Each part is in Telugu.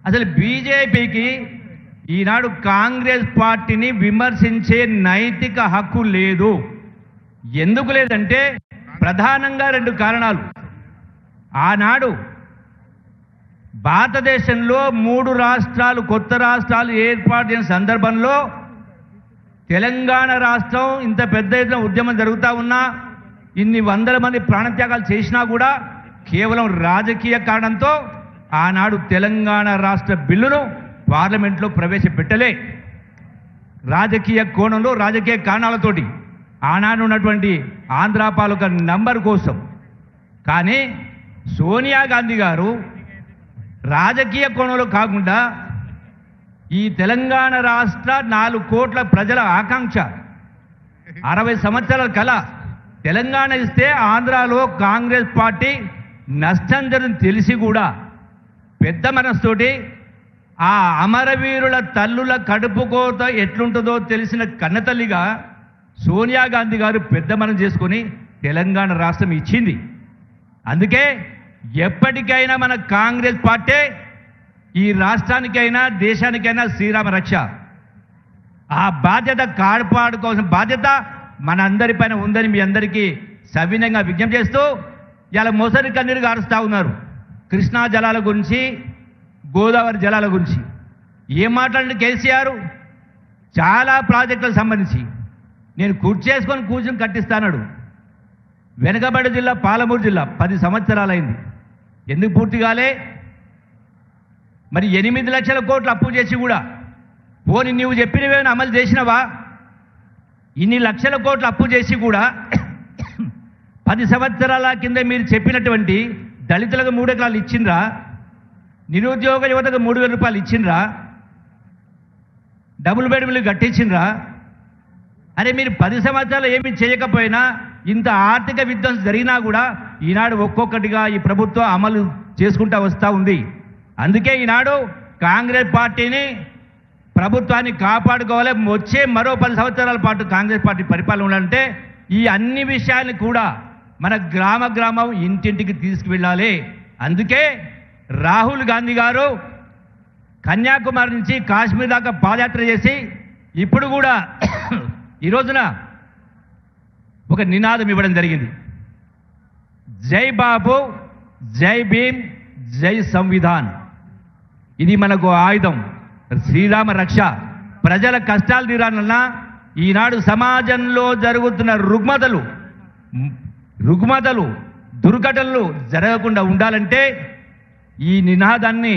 అసలు బీజేపీకి ఈనాడు కాంగ్రెస్ పార్టీని విమర్శించే నైతిక హక్కు లేదు. ఎందుకు లేదంటే ప్రధానంగా 2 కారణాలు. ఆనాడు భారతదేశంలో 3 రాష్ట్రాలు కొత్త రాష్ట్రాలు ఏర్పాటు చేసిన సందర్భంలో తెలంగాణ రాష్ట్రం ఇంత పెద్ద ఎత్తున ఉద్యమం జరుగుతూ ఉన్నా, ఇన్ని వందల మంది ప్రాణత్యాగాలు చేసినా కూడా కేవలం రాజకీయ కారణంతో ఆనాడు తెలంగాణ రాష్ట్ర బిల్లును పార్లమెంట్లో ప్రవేశపెట్టలే. రాజకీయ కోణంలో రాజకీయ కారణాలతోటి ఆనాడు ఉన్నటువంటి ఆంధ్ర పాలక నంబర్ కోసం. కానీ సోనియా గాంధీ గారు రాజకీయ కోణంలో కాకుండా ఈ తెలంగాణ రాష్ట్ర 4 కోట్ల ప్రజల ఆకాంక్ష, 60 సంవత్సరాల కళ, తెలంగాణ ఇస్తే ఆంధ్రాలో కాంగ్రెస్ పార్టీ నష్టం జరుగుతుంది తెలిసి కూడా పెద్ద మనస్తోటి ఆ అమరవీరుల తల్లుల కడుపు కోత ఎట్లుంటుందో తెలిసిన కన్నతల్లిగా సోనియా గాంధీ గారు పెద్ద మనం చేసుకొని తెలంగాణ రాష్ట్రం ఇచ్చింది. అందుకే ఎప్పటికైనా మన కాంగ్రెస్ పార్టీ ఈ రాష్ట్రానికైనా దేశానికైనా శ్రీరామ రక్ష. ఆ బాధ్యత కాపాడుకోవాల్సిన బాధ్యత మన అందరిపైన ఉందని మీ అందరికీ సవినయంగా విజ్ఞప్తి చేస్తూ ఇలా మొసరి కన్నీరు గారుస్తూ ఉన్నారు. కృష్ణా జలాల గురించి, గోదావరి జలాల గురించి ఏం మాట్లాడిన కేసీఆర్ చాలా ప్రాజెక్టులకు సంబంధించి నేను కూర్చుని కట్టిస్తాడు. వెనకబడి జిల్లా పాలమూరు జిల్లా 10 సంవత్సరాలైంది, ఎందుకు పూర్తి కాలే? మరి 8 లక్షల కోట్లు అప్పు చేసి కూడా పోనీ నువ్వు చెప్పినవేమైనా అమలు చేసినవా? ఇన్ని లక్షల కోట్లు అప్పు చేసి కూడా 10 సంవత్సరాల కింద మీరు చెప్పినటువంటి దళితులకు 3 ఎకరాలు ఇచ్చిండ్రా? నిరుద్యోగ యువతకు 3,000 రూపాయలు ఇచ్చిండ్రా? డబుల్ బెడ్రూమ్లు కట్టించిండ్రా? అరే మీరు 10 సంవత్సరాలు ఏమీ చేయకపోయినా ఇంత ఆర్థిక విధ్వంసం జరిగినా కూడా ఈనాడు ఒక్కొక్కటిగా ఈ ప్రభుత్వం అమలు చేసుకుంటూ వస్తూ ఉంది. అందుకే ఈనాడు కాంగ్రెస్ పార్టీని, ప్రభుత్వాన్ని కాపాడుకోవాలి. వచ్చే మరో 10 సంవత్సరాల పాటు కాంగ్రెస్ పార్టీ పరిపాలన ఉండాలంటే ఈ అన్ని విషయాలను కూడా మన గ్రామం ఇంటింటికి తీసుకువెళ్ళాలి. అందుకే రాహుల్ గాంధీ గారు కన్యాకుమారి నుంచి కాశ్మీర్ దాకా పాదయాత్ర చేసి ఇప్పుడు కూడా ఈ రోజున ఒక నినాదం ఇవ్వడం జరిగింది. జై బాబు, జై భీమ్, జై సంవిధాన్. ఇది మనకు ఆయుధం, శ్రీరామ రక్ష. ప్రజల కష్టాలు తీరాలన్నా ఈనాడు సమాజంలో జరుగుతున్న రుగ్మతలు దుర్ఘటనలు జరగకుండా ఉండాలంటే ఈ నినాదాన్ని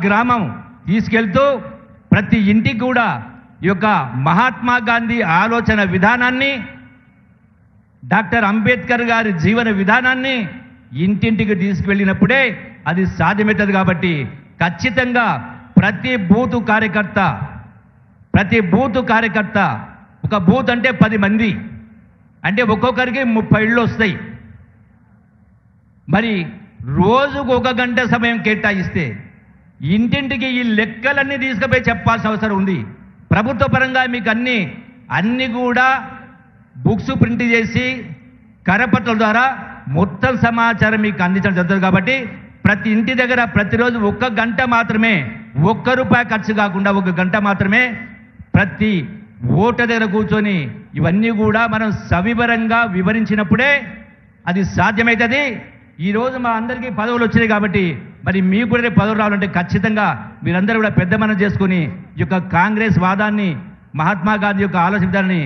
గ్రామం తీసుకెళ్తూ ప్రతి ఇంటికి కూడా ఈ యొక్క మహాత్మా గాంధీ ఆలోచన విధానాన్ని, డాక్టర్ అంబేద్కర్ గారి జీవన విధానాన్ని ఇంటింటికి తీసుకువెళ్ళినప్పుడే అది సాధ్యమవుతుంది. కాబట్టి ఖచ్చితంగా ప్రతి బూతు కార్యకర్త, ఒక బూత్ అంటే 10 మంది అంటే ఒక్కొక్కరికి 30 ఇళ్ళు వస్తాయి. మరి రోజుకు 1 గంట సమయం కేటాయిస్తే ఇంటింటికి ఈ లెక్కలన్నీ తీసుకుపోయి చెప్పాల్సిన అవసరం ఉంది. ప్రభుత్వ పరంగా మీకు అన్ని కూడా బుక్స్ ప్రింట్ చేసి కరపత్రాల ద్వారా మొత్తం సమాచారం మీకు అందించడం జరుగుతుంది. కాబట్టి ప్రతి ఇంటి దగ్గర ప్రతిరోజు 1 గంట మాత్రమే, ₹1 ఖర్చు కాకుండా 1 గంట మాత్రమే ప్రతి ఓటర్ దగ్గర కూర్చొని ఇవన్నీ కూడా మనం సవివరంగా వివరించినప్పుడే అది సాధ్యమవుతుంది. ఈరోజు మా అందరికీ పదవులు వచ్చినాయి కాబట్టి మరి మీకు కూడా పదవులు రావాలంటే ఖచ్చితంగా మీరందరూ కూడా పెద్ద మనం చేసుకుని ఈ యొక్క కాంగ్రెస్ వాదాన్ని, మహాత్మా గాంధీ యొక్క ఆలోచన విధానాన్ని